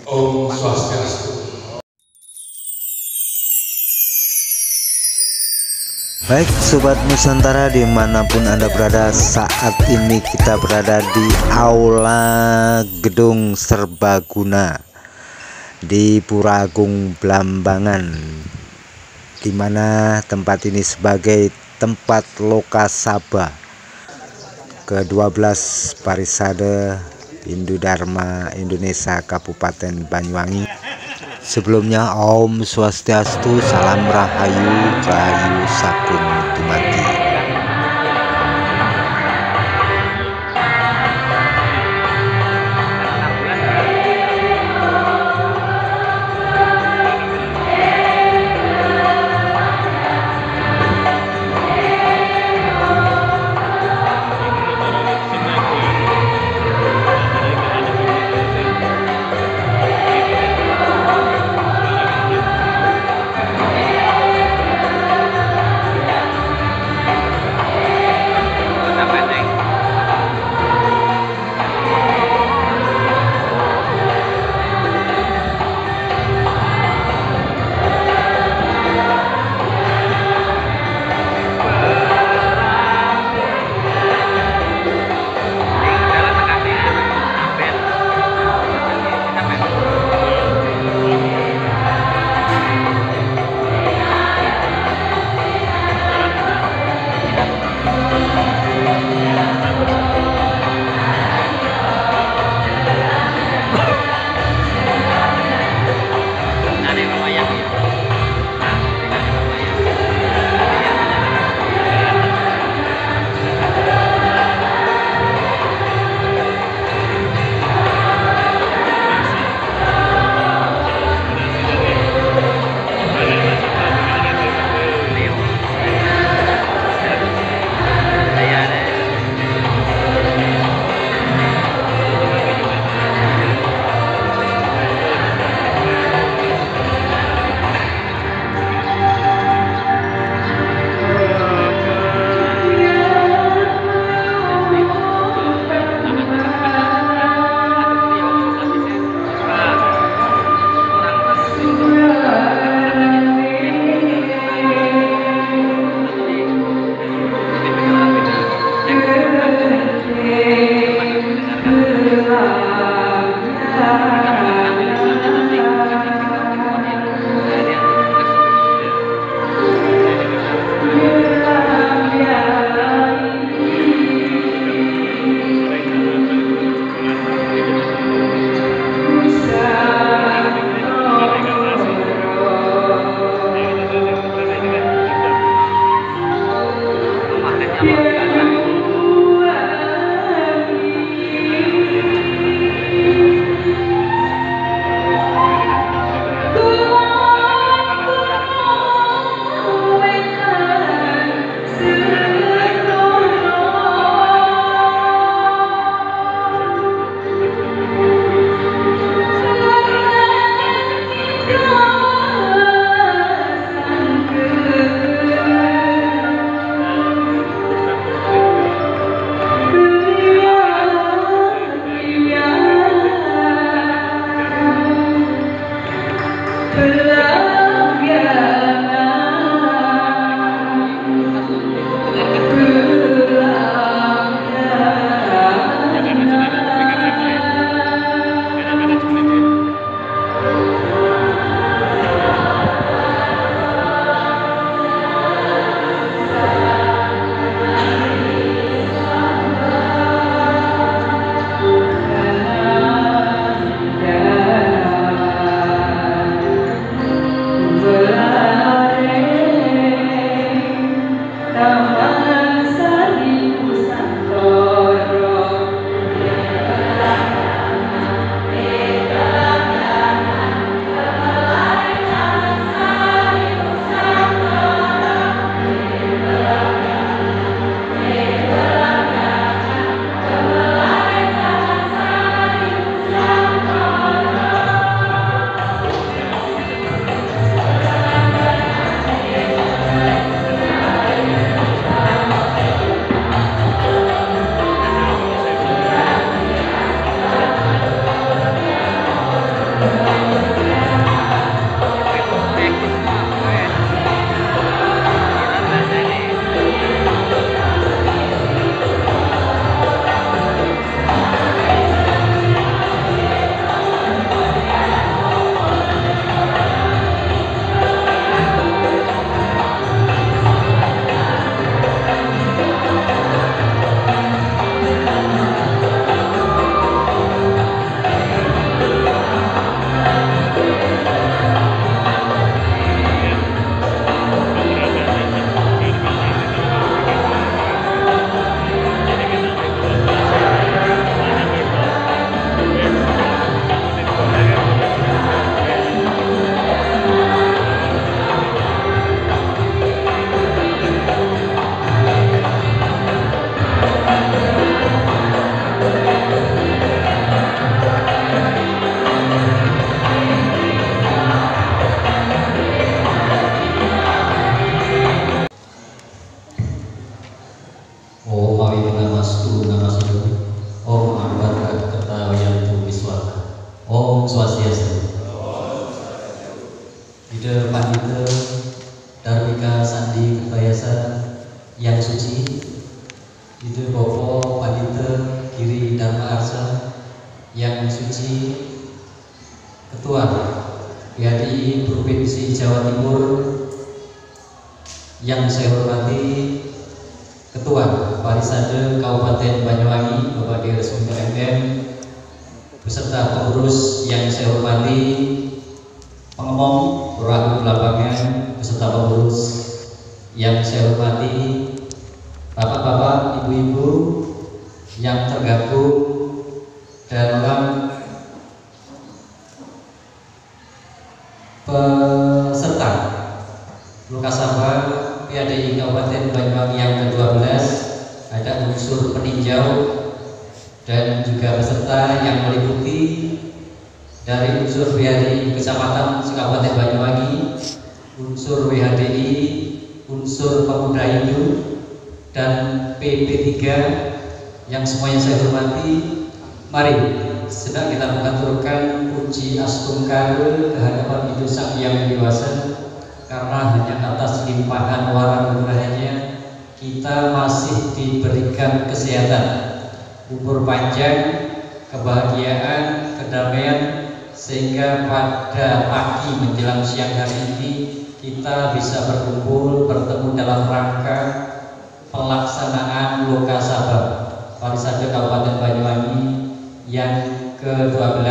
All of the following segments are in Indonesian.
Om Swastiastu. Baik Sobat Nusantara dimanapun Anda berada, saat ini kita berada di Aula Gedung Serbaguna di Pura Agung Blambangan, di mana tempat ini sebagai tempat lokasaba ke-12 Parisade Hindu Dharma Indonesia Kabupaten Banyuwangi. Sebelumnya Om Swastiastu, Salam Rahayu, Rahayu Sagung Dumadi. Om Swastiastu. Ida Pandita Darmika Sandi Kertayasa yang suci, Ida Bopo Pandita Giri Dharma Arsa yang suci, Ketua PHDI Provinsi Jawa Timur yang saya hormati, Ketua Parisade Kabupaten Banyuwangi Bapak Diresmi MM, beserta pengurus yang saya hormati, pengemong perwakilan lapangan beserta pengurus yang saya hormati, bapak-bapak, ibu-ibu yang tergabung dalam peserta Lokasabha PHDI Kabupaten Banyuwangi yang ke-12, ada unsur peninjau dan juga peserta yang meliputi dari unsur PHDI Kecamatan Kabupaten Banyuwangi, unsur WHDI, unsur Pemuda Hindu, dan PP3 yang semuanya saya hormati. Mari sedang kita mengaturkan puji astungkara kehadapan Ibu Sang Hyang Widi Wasa, karena hanya atas limpahan wara-anugerahnya kita masih diberikan kesehatan, umur panjang, kebahagiaan, kedamaian, sehingga pada pagi menjelang siang hari ini kita bisa berkumpul bertemu dalam rangka pelaksanaan Lokasabha Parisade Kabupaten Banyuwangi yang ke-12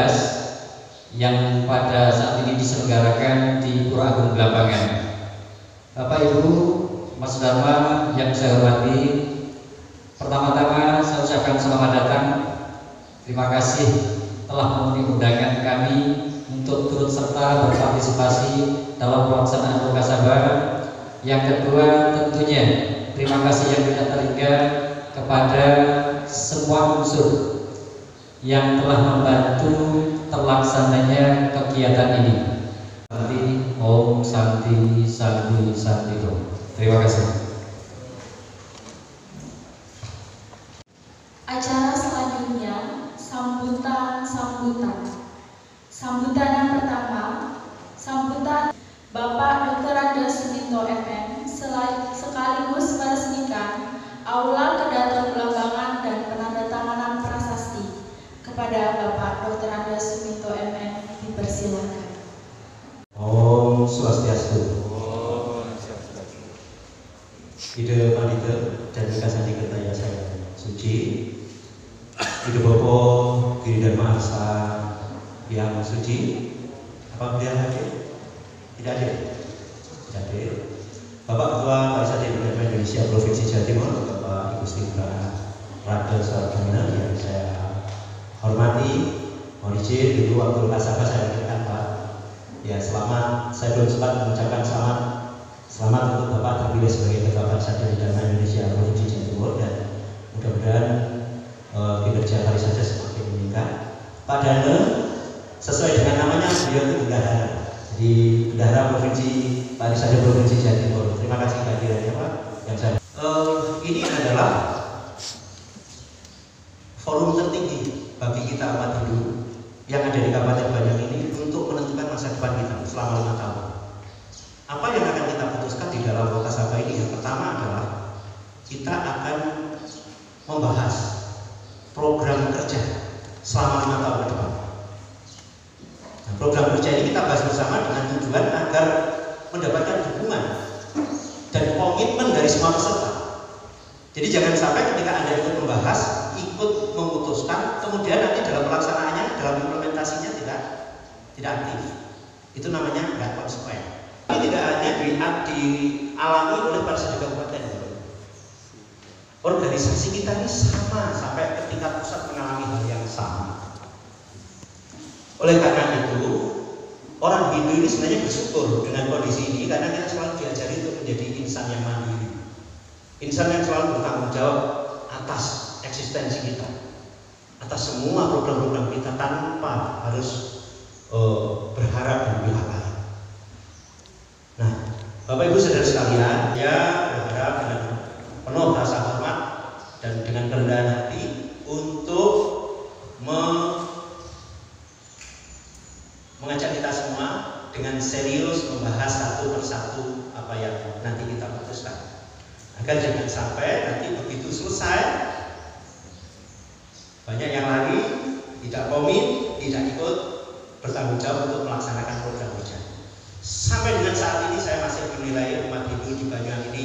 yang pada saat ini diselenggarakan di Pura Agung Belambangan. Bapak Ibu, Mas Dharma yang saya hormati, pertama-tama saya ucapkan selamat datang. Terima kasih telah memenuhi undangan kami untuk turut serta berpartisipasi dalam pelaksanaan Lokasabha. Yang kedua, tentunya terima kasih yang tidak terhingga kepada semua unsur yang telah membantu terlaksananya kegiatan ini. Nanti Om Santi Santi Santi. Terima kasih. Acara selanjutnya sambutan. Sambutan yang pertama, sambutan Bapak Dr. Andes Suminto MM sekaligus meresmikan Aula Kedaton Belambangan dan penandatanganan prasasti. Kepada Bapak Dr. Andes Suminto MM dipersilakan. Om Swastiastu. Ida Pandita Darmika Sandi Kertayasa yang suci, Ida Bopo Giri Dharma Arsa yang suci. Apa beliau hadir? Tidak hadir. Tidak hadir. Bapak Ketua Parisade Indonesia Provinsi Jawa Timur, Bapak Ibu Sri Rada Sarjana yang saya hormati, mohon izin dulu waktu Lokasabha saya berikan Pak. Ya, selamat, saya belum sempat mengucapkan selamat untuk Bapak terpilih sebagai Ketua Parisade Dharma Indonesia Provinsi Jawa Timur, dan mudah-mudahan kinerja Parisade semakin meningkat. Pak Dana, sesuai dengan namanya beliau itu bendahara, jadi bendahara Provinsi Parisade Provinsi Jawa Timur. Terima kasih kehadirannya Pak. Yang saya ini adalah forum tertinggi bagi kita umat Hindu yang ada di Kabupaten Banyuwangi ini untuk menentukan masa depan kita selama 5 tahun. Apa yang akan kita putuskan di dalam Lokasabha ini? Yang pertama adalah kita akan membahas program kerja selama 5 tahun ke depan. Nah, program kerja ini kita bahas bersama dengan tujuan agar mendapatkan dukungan dan komitmen dari semua peserta. Jadi jangan sampai ketika Anda ikut membahas, ikut memutuskan, kemudian nanti dalam pelaksanaannya, dalam implementasinya tidak aktif. Itu namanya nggak konsekuen. Ini tidak hanya dialami oleh Parisade Kabupaten. Organisasi kita ini sama, sampai ke tingkat pusat mengalami hal yang sama. Oleh karena itu, orang Hindu ini sebenarnya bersyukur dengan kondisi ini, karena kita selalu diajari untuk menjadi insan yang mandiri, insan yang selalu bertanggung jawab atas eksistensi kita, atas semua program-program kita, tanpa harus berharap dari pihak lain. Nah, Bapak Ibu saudara sekalian, ya berharap dengan penuh rasa hormat dan dengan kerendahan hati untuk mengajak kita semua dengan serius membahas satu persatu apa yang nanti kita putuskan, agar jangan sampai nanti begitu selesai banyak yang lari, tidak komit, tidak ikut bertanggung jawab untuk melaksanakan program kerja. Sampai dengan saat ini saya masih menilai umat Hindu di Banyuwangi ini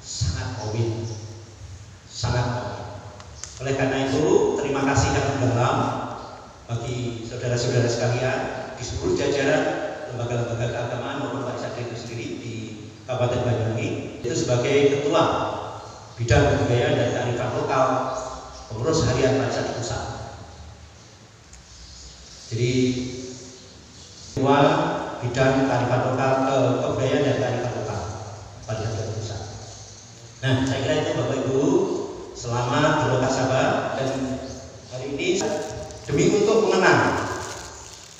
sangat komit, sangat komit. Oleh karena itu, terima kasih yang mendalam bagi saudara-saudara sekalian di seluruh jajaran lembaga-lembaga keagamaan maupun pariwisata itu sendiri di Kabupaten Banyuwangi, itu sebagai ketua bidang kebudayaan dan kearifan lokal pengurus harian pariwisata pusat. Jadi ketua bidang kearifan lokal kebudayaan dan kearifan lokal pariwisata pusat. Nah, saya kira itu Bapak Ibu, selamat bermuhasabah. Dan hari ini demi untuk mengenang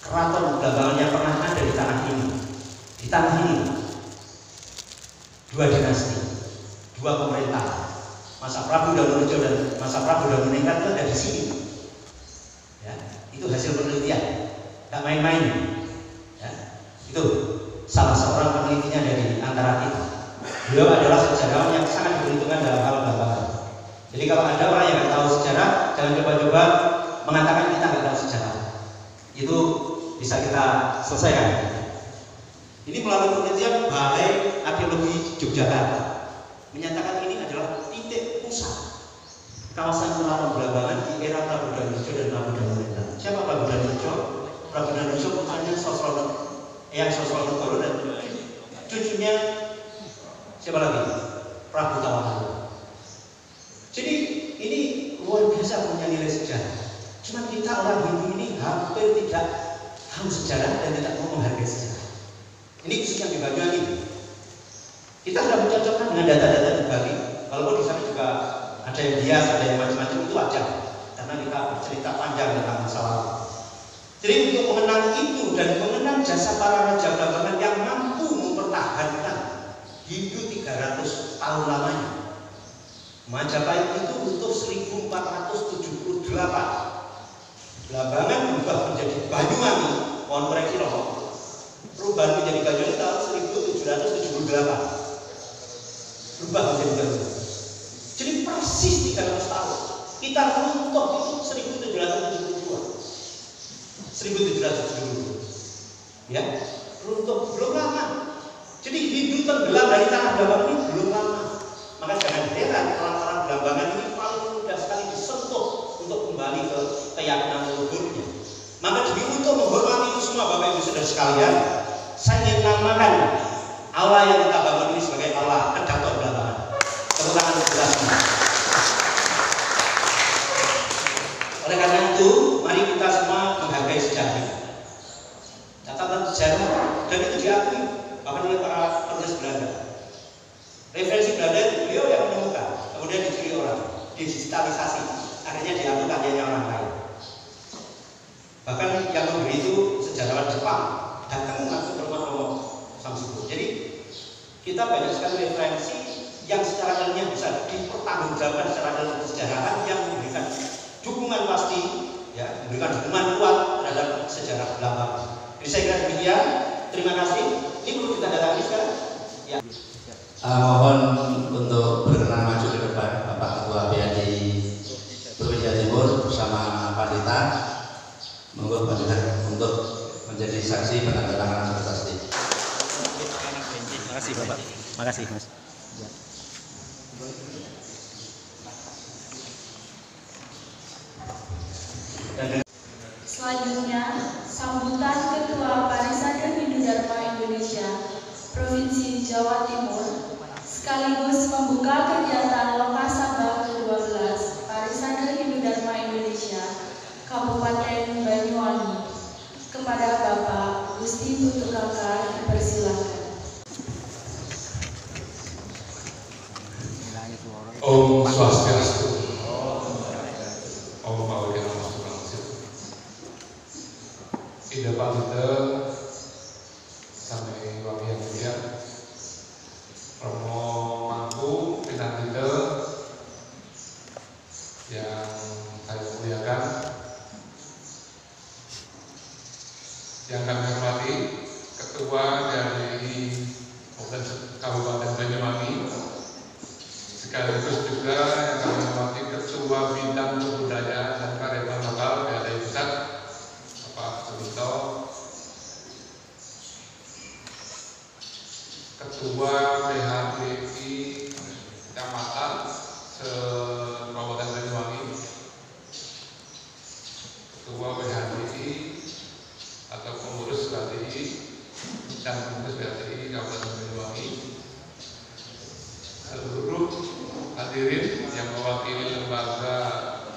keraton Blambangan yang pernah ada di tanah ini, dua dinasti, dua pemerintah, masa Prabu Danurejo dan masa Prabu Danuringkat itu ada di sini. Ya, itu hasil penelitian, nggak main-main. Ya, itu salah seorang penelitinya dari antara itu. Beliau adalah sejarawan yang sangat berhitungan dalam hal Blambangan. Jadi kalau ada orang yang nggak tahu sejarah, jangan coba-coba mengatakan kita nggak tahu sejarah. Itu bisa kita selesaikan. Ini melalui penelitian Balai Arkeologi Yogyakarta menyatakan ini adalah titik pusat kawasan keraton Blambangan di era Prabu Danurejo dan Prabu Danuringkat. Siapa Prabu Danurejo? Prabu Danurejo putranya Eyang Sosronegoro dan cucunya siapa lagi? Prabu Tawakalung. Jadi ini luar biasa punya nilai sejarah. Cuma kita orang Hindu ini hampir tidak tahu sejarah dan tidak mau menghargai sejarah. Ini khususnya di Banyuwangi. Kita sudah mencocokkan dengan data-data di Bali. Walaupun di sana juga ada yang bias, ada yang macam-macam, itu wajar. Karena kita bercerita panjang tentang masa lalu. Jadi untuk mengenang itu dan mengenang jasa para raja Blambangan yang mampu mempertahankan Hindu 300 tahun lamanya. Majapahit itu butuh 1478. Blambangan berubah menjadi Banyuwangi, mohon koreksi loh. Perubahan menjadi Banyuwangi tahun 1778. Berubah menjadi Banyuwangi. Jadi persis 300 tahun. Kita runtuh itu 1772. 1772. Ya, runtuh belum lama. Jadi Hindu tenggelam dari tanah Blambangan ini belum lama. Maka jangan heran orang-orang Blambangan ini paling mudah sekali disentuh untuk kembali ke keyakinan leluhurnya. Maka demi untuk menghormati itu semua Bapak Ibu Saudara sekalian, saya ingin namakan aula yang kita bangun ini sebagai aula Kedaton Blambangan. Tepuk tangan untuk kita semua. Oleh karena itu, mari kita semua menghargai sejarah. Catatan sejarah dan itu diakui bahkan oleh para penulis Belanda. Referensi Belanda itu beliau yang menemukan, kemudian dicuri orang, digitalisasi, akhirnya diambil karyanya orang lain. Bahkan yang memberi itu sejarawan Jepang, datang langsung ke rumah Romo Samsuko. Jadi kita banyak sekali referensi yang secara ilmiah bisa dipertanggungjawabkan secara ilmu sejarahan yang memberikan dukungan pasti, ya, memberikan dukungan kuat terhadap sejarah Blambangan. Jadi saya kira demikian. Terima kasih. Ini perlu kita datangi sekarang. Ya. Mohon untuk berkenan maju ke depan Bapak Ketua BAD Provinsi Timur bersama Pandita, monggo Pandita untuk menjadi saksi penandatanganan prestasi. Terima kasih Bapak. Terima kasih Mas. Selanjutnya, sambutan Ketua Parisade Hindu Dharma Indonesia Provinsi Jawa Timur sekaligus membuka kegiatan Lokasabah ke-12 Parisade Hindu Dharma Indonesia Kabupaten Banyuwangi. Kepada Bapak Gusti Putu Kakak dipersilakan. Om Swastiastu. Om Bawaya Namo Ida Pandita sampai Wangi yang mulia Romo Mangku Pinandita yang saya muliakan, Yang kami hormati Ketua dari Kabupaten Banyuwangi, sekaligus juga yang kami hormati Ketua Bidang Kebudayaan dan Kearifan Lokal PADI Pusat, Bapak Sumito, Ketua PHDI Kecamatan se-Kabupaten Banyuwangi, Ketua PHDI atau pengurus PHDI dan pengurus PHDI Kabupaten Banyuwangi, seluruh hadirin yang mewakili lembaga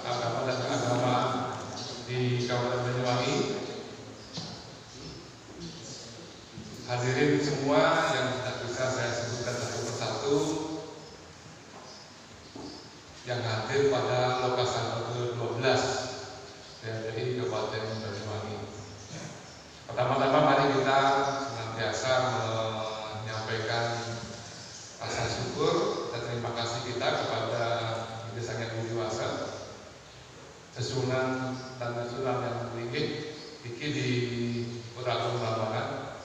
agama dan keagamaan di Kabupaten Banyuwangi, hadirin semua yang tidak bisa saya sebutkan satu persatu yang hadir pada lokasi ke-12 dari Kabupaten Banyuwangi. Pertama-tama mari kita senantiasa menyampaikan rasa syukur dan terima kasih kita kepada Desa Yang Budiwasa, Sesunan dan Sunan yang Linggih iki di Puragung Blambangan,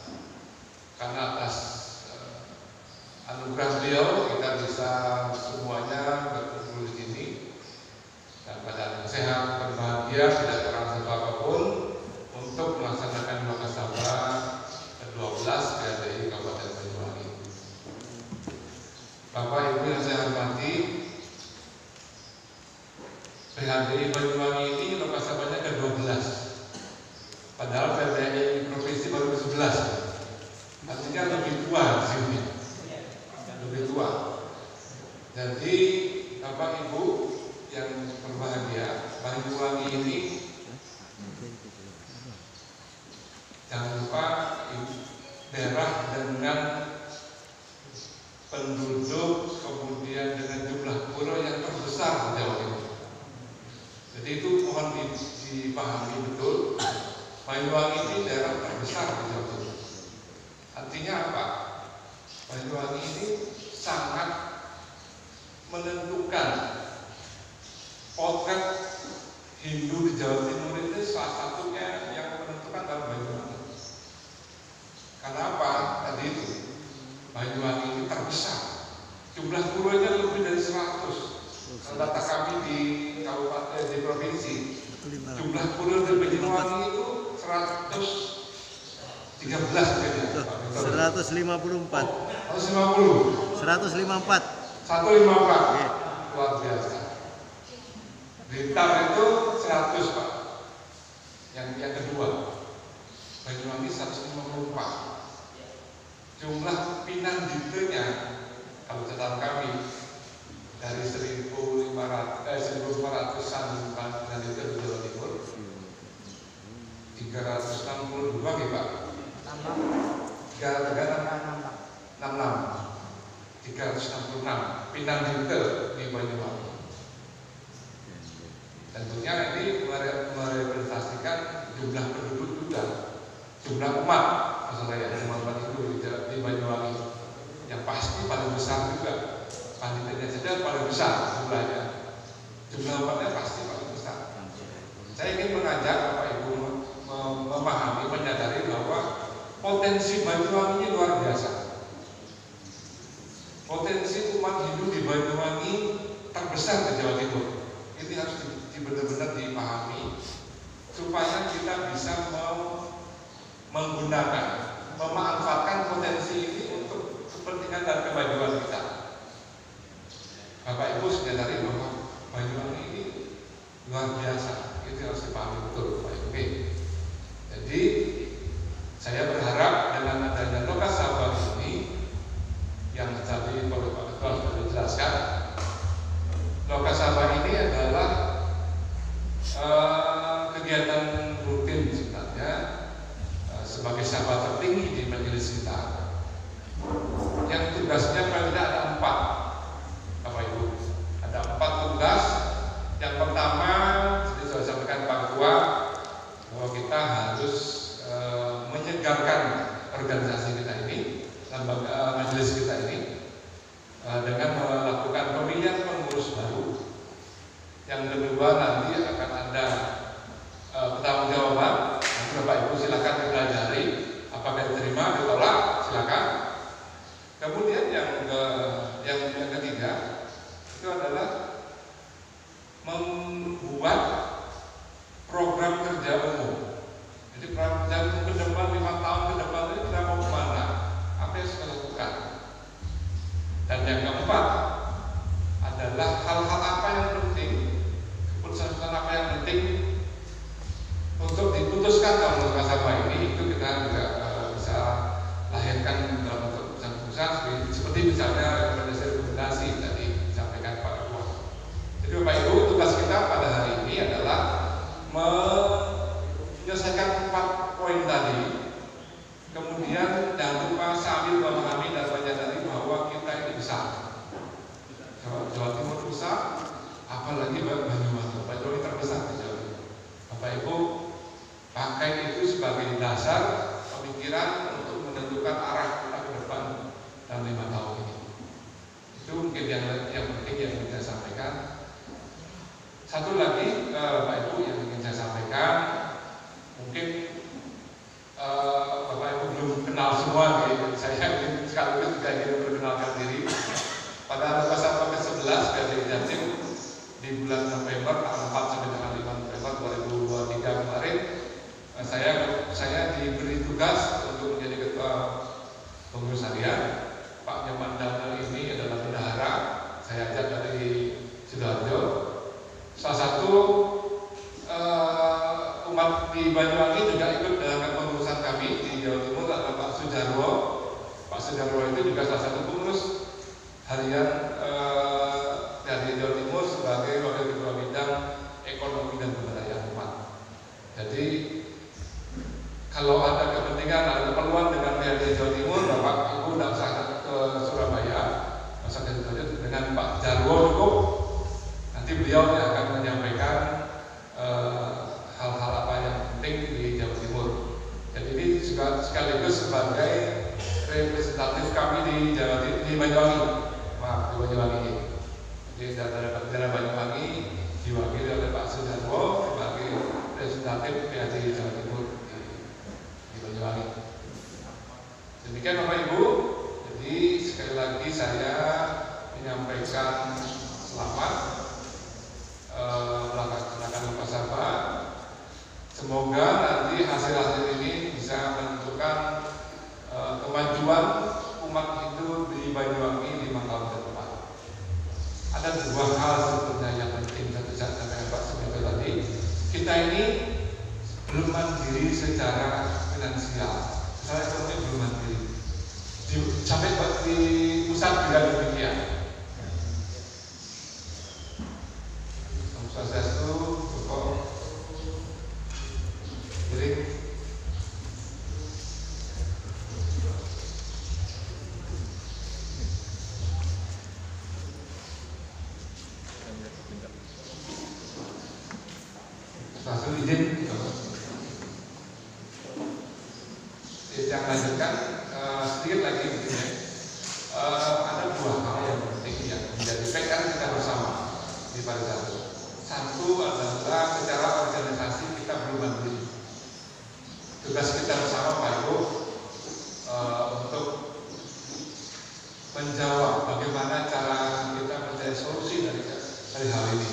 karena atas anugerah beliau kita bisa semuanya berkumpul di sini dan keadaan sehat, berbahagia, tidak kurang satu apapun untuk melaksanakan Lokasabha ke-12 PADI Kabupaten Banyuwangi. Bapak Ibu yang saya hormati, PADI Banyuwangi ini Lokasabhanya ke-12, padahal PADI Provinsi baru ke-11. Artinya lebih tua di sini, lebih tua. Jadi Bapak Ibu yang berbahagia, Banyuwangi ini jangan lupa daerah dengan penduduk kemudian dengan jumlah pulau yang terbesar di Jawa Timur. Jadi itu mohon dipahami betul, Banyuwangi ini daerah terbesar di Jawa Timur. Artinya apa? Banyuwangi ini sangat menentukan potret Hindu di Jawa Timur. Itu salah satunya yang menentukan dalam Banyuwangi. Karena apa? Tadi itu Banyuwangi ini terbesar, jumlah pulau-nya lebih dari 100. Data kami di kabupaten, di provinsi, jumlah pulau di Banyuwangi itu 113 kayaknya. 154. 150. 154. 154. Luar biasa. Blitar itu 100 Pak. Yang kedua, Banyuwangi 154. Jumlah Pinanditenya kalau catatan kami dari 1.500-an Pinandita di Jawa Timur 362 nih Pak. 366 Pinandita di Banyuwangi. Tentunya ini merepresentasikan jumlah penduduk juga, jumlah umat maksudnya umat itu di Banyuwangi yang pasti paling besar juga. Panditanya saja paling besar jumlahnya, jumlah umatnya pasti paling besar. Saya ingin mengajak Bapak Ibu memahami, menyadari bahwa potensi Banyuwangi ini luar biasa. Potensi umat Hindu di Banyuwangi terbesar di Jawa Timur. Ini harus benar-benar dipahami supaya kita bisa menggunakan, memanfaatkan potensi ini untuk kepentingan dan kemajuan kita. Bapak Ibu sadari bahwa Banyuwangi ini luar biasa. Itu harus dipahami betul Bapak Ibu. Jadi saya berharap dengan adanya Lokasabha ini yang tadi oleh Pak Ketua sudah dijelaskan, Lokasabha ini adalah kegiatan rutin sebenarnya sebagai sabha tertinggi di majelis kita, yang tugasnya paling tidak ada 4 Bapak Ibu. Ada 4 tugas. Yang pertama, seperti sudah sampaikan Pak Ketua, bahwa kita harus menyegarkan organisasi kita ini, lembaga majelis kita ini, dengan melakukan pemilihan pengurus baru. Yang kedua, nanti akan ada pertanggungjawaban. Bapak Ibu silakan dipelajari diputuskan kalau Lokasarwa ini itu kita juga bisa lahirkan dalam bentuk keputusan seperti misalnya rekomendasi tadi disampaikan Pak Ketua. Jadi Bapak Ibu, tugas kita pada hari ini adalah menyelesaikan 4 poin tadi. Kemudian jangan lupa sambil memahami dan menyadari bahwa kita ini bisa. Jawa Timur bisa, apalagi Banyuwangi. Banyuwangi terbesar di Jawa Timur. Bapak Ibu pakai itu sebagai dasar pemikiran untuk menentukan arah kita ke depan dalam 5 tahun ini. Itu mungkin yang penting yang ingin saya sampaikan. Satu lagi Bapak Ibu yang ingin saya sampaikan, mungkin Bapak Ibu belum kenal semua, saya ingin sekaligus juga ingin perkenalkan diri. Pada Lokasarwa ke-11 dari Jatim di bulan November tanggal 4 sampai tanggal 5 November 2023 kemarin, saya diberi tugas untuk menjadi ketua pengurus harian. Pak Nyoman Daniel ini adalah bendahara, saya ajak dari Sidoarjo. Salah satu umat di Banyuwangi juga ikut dalam pengurusan kami di Jawa Timur adalah Pak Sujarwo. Pak Sujarwo itu juga salah satu pengurus harian dari Jawa Timur sebagai wakil ketua bidang ekonomi dan pemberdayaan umat. Jadi kalau ada kepentingan, ada keperluan dengan pihak di Jawa Timur, Bapak Ibu tidak usah ke Surabaya, usah ke Sidoarjo, dengan Pak Jarwo cukup. Nanti beliau yang akan menyampaikan hal-hal apa yang penting di Jawa Timur. Jadi ini juga sekaligus sebagai representatif kami di Jawa Timur, di Banyuwangi. Maaf, di Banyuwangi. Jadi daerah Banyuwangi diwakili oleh Pak Sudarwo sebagai representatif PAD Jawa Timur di Banyuwangi. Demikian Bapak Ibu. Jadi sekali lagi saya menyampaikan selamat melaksanakan Lokasarwa. Semoga nanti hasil-hasil ini bisa menentukan kemajuan umat Hindu di Banyuwangi 5 tahun ke depan. Ada 2 hal sebetulnya yang penting satu saat dengan Pak Suminto tadi. Kita ini belum mandiri secara finansial, secara ekonomi belum mandiri. Sampai di pusat juga demikian. Swastiastu, pokok, jadi langsung izin yang lanjutkan sedikit lagi mungkin ya. Ada 2 hal yang penting yang menjadi PR kita bersama di Parisatu. Satu adalah secara organisasi kita belum mandiri. Tugas kita bersama Pak Ibu untuk menjawab bagaimana cara kita mencari solusi dari hal ini.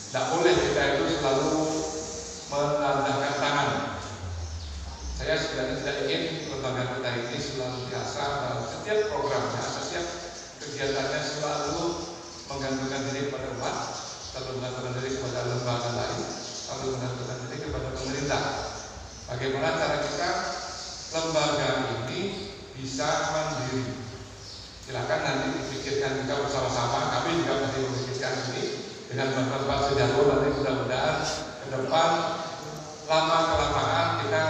Tidak boleh kita itu selalu menandakan tangan. Saya sebenarnya tidak ingin lembaga kita ini selalu biasa dalam setiap programnya, setiap kegiatannya selalu menggantungkan diri kepada umat, lalu menggantungkan diri kepada lembaga lain, lalu menggantungkan diri kepada pemerintah. Bagaimana cara kita lembaga ini bisa mandiri? Silakan nanti dipikirkan juga bersama-sama. Kami juga masih memikirkan ini dengan bantuan Pak Sujarwo. Nanti mudah-mudahan ke depan lama-kelamaan kita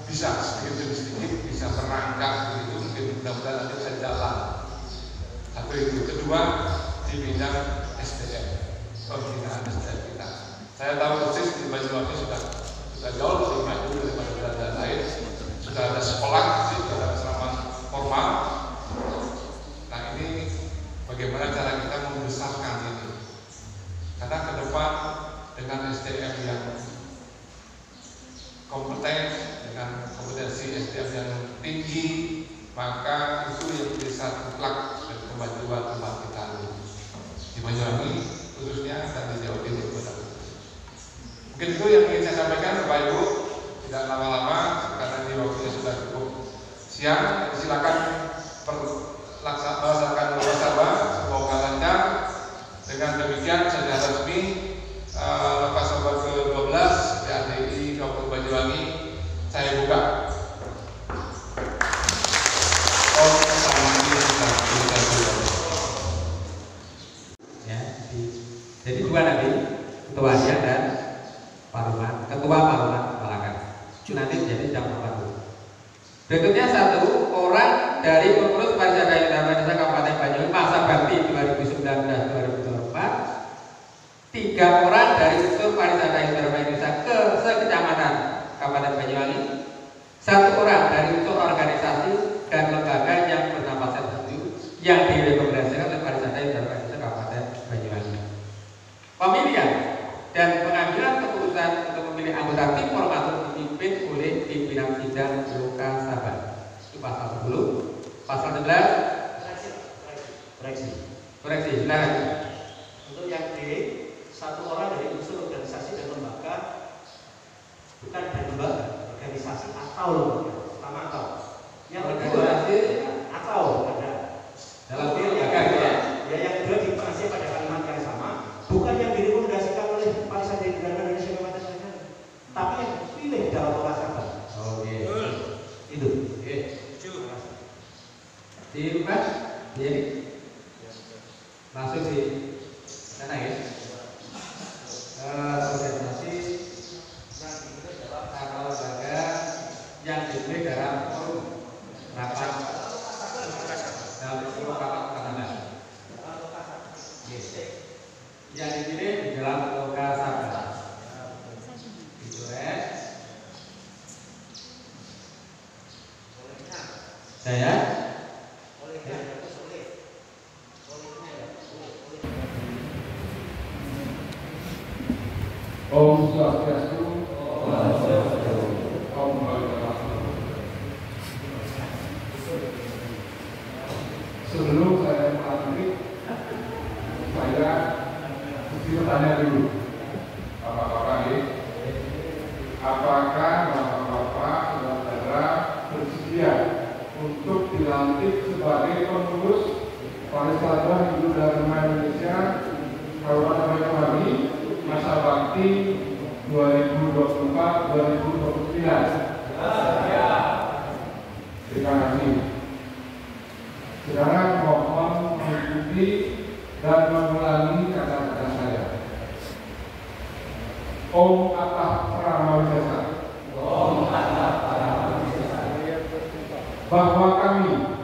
bisa sedikit demi sedikit bisa merangkak begitu, mungkin mudah-mudahan nanti bisa jalan. Satu itu. Kedua, di bidang SDM, pembinaan SDM kita. Saya tahu persis di Banyuwangi sudah jauh lebih maju daripada daerah lain. Sudah ada sekolah, sudah ada asrama formal. Nah ini bagaimana cara kita membesarkan ini? Karena ke depan dengan SDM yang kompeten, dengan kompetensi SDM yang tinggi, maka itu yang bisa mutlak dan kemajuan umat kita di Banyuwangi khususnya dan di Jawa Timur. Mungkin itu yang ingin saya sampaikan Bapak Ibu, tidak lama-lama karena ini waktunya sudah cukup siang. Silakan melaksanakan Lokasarwa, semoga lancar. Dengan demikian secara resmi Lokasarwa ke-12 PADI Kabupaten Banyuwangi nanti menjadi jam 4. Berikutnya 1 orang dari pengurus Parisada Dharma Desa Kabupaten Banyuwangi masa bakti 2019-2024, 3 orang dari unsur Parisada Dharma Desa ke sekecamatan Kabupaten Banyuwangi, 1 orang dari unsur organisasi dan lembaga yang bernama Senhaju yang direkomendasikan oleh Parisada Dharma Desa Kabupaten Banyuwangi. Pemilihan dan pengambilan keputusan untuk memilih anggota tim formatur dipimpin oleh pimpinan sidang Loka Saban. Itu pasal 10. Pasal 11. Koreksi. Silakan. Untuk yang D, 1 orang dari unsur organisasi dan lembaga, bukan dari lembaga, organisasi atau lembaga. Pertama atau. Yang kedua atau ada. Dalam lembaga ya. Ya, yang kedua dipakai pada kalimat yang sama, bukan yang direkomendasikan oleh Parisada Dharma Indonesia Kabupaten Banyuwangi, tapi yang dipilih dalam Loka Saban. Oke. Itu. Oke. Dirubah jadi langsung di sana ya. Organisasi atau lembaga yang dipilih dalam forum rapat dalam forum rapat tahunan. Yang dipilih di dalam Loka Saban. Itu saya Om Swastiastu. Om Sebelum saya melanjutkan, saya mesti bertanya dulu, Bapak-bapak ini, apakah Bapak-bapak saudara bersedia untuk dilantik sebagai pengurus Parisada Hindu Dharma Indonesia Kabupaten Banyuwangi masa bakti 2024-2029. Terima kasih. Sekarang mohon mengikuti dan mengulangi kata-kata saya. Om Atah Pramawidesa. Om Atah Pramawidesa. Bahwa kami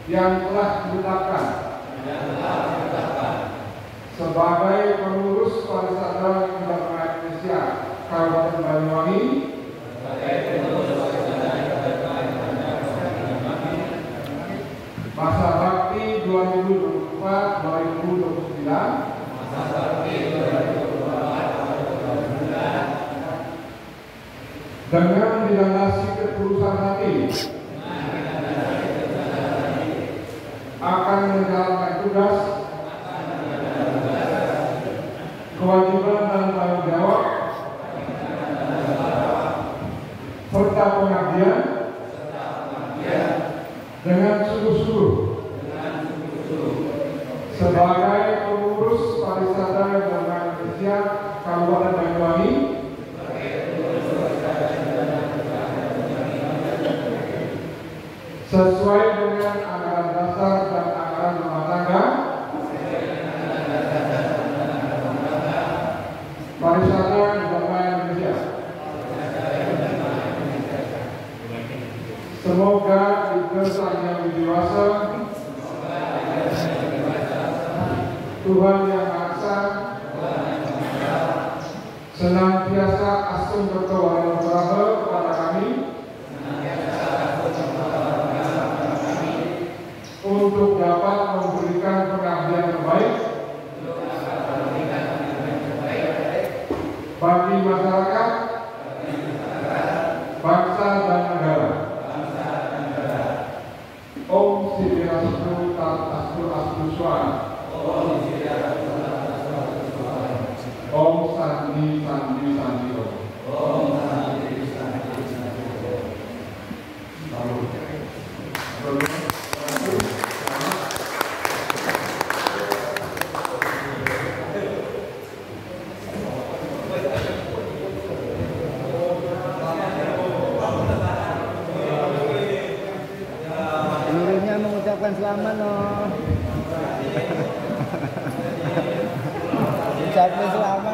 yang telah ditetapkan sebagai pengurus Parisada Dharma Indonesia Kabupaten Banyuwangi masa bakti 2024-2029 dengan dilandasi ketulusan hati akan menjalankan tugas, kewajiban dan tanggung jawab serta pengabdian dengan sungguh-sungguh sebagai pengurus Parisada Dharma Indonesia Kabupaten Banyuwangi sesuai dengan anggaran dasar dan anggaran rumah tangga Parisada Dharma Indonesia. Semoga dibesar yang dewasa Tuhan Yang Maha Esa senantiasa asung berkawan kepada kami untuk dapat memberikan pengabdian terbaik bagi masyarakat, bangsa dan negara. Om Swastiastu Tat Astu Swara. Om Sandi Sandi Sandi Om. Seluruhnya mengucapkan selamat no. Ucapkan selamat.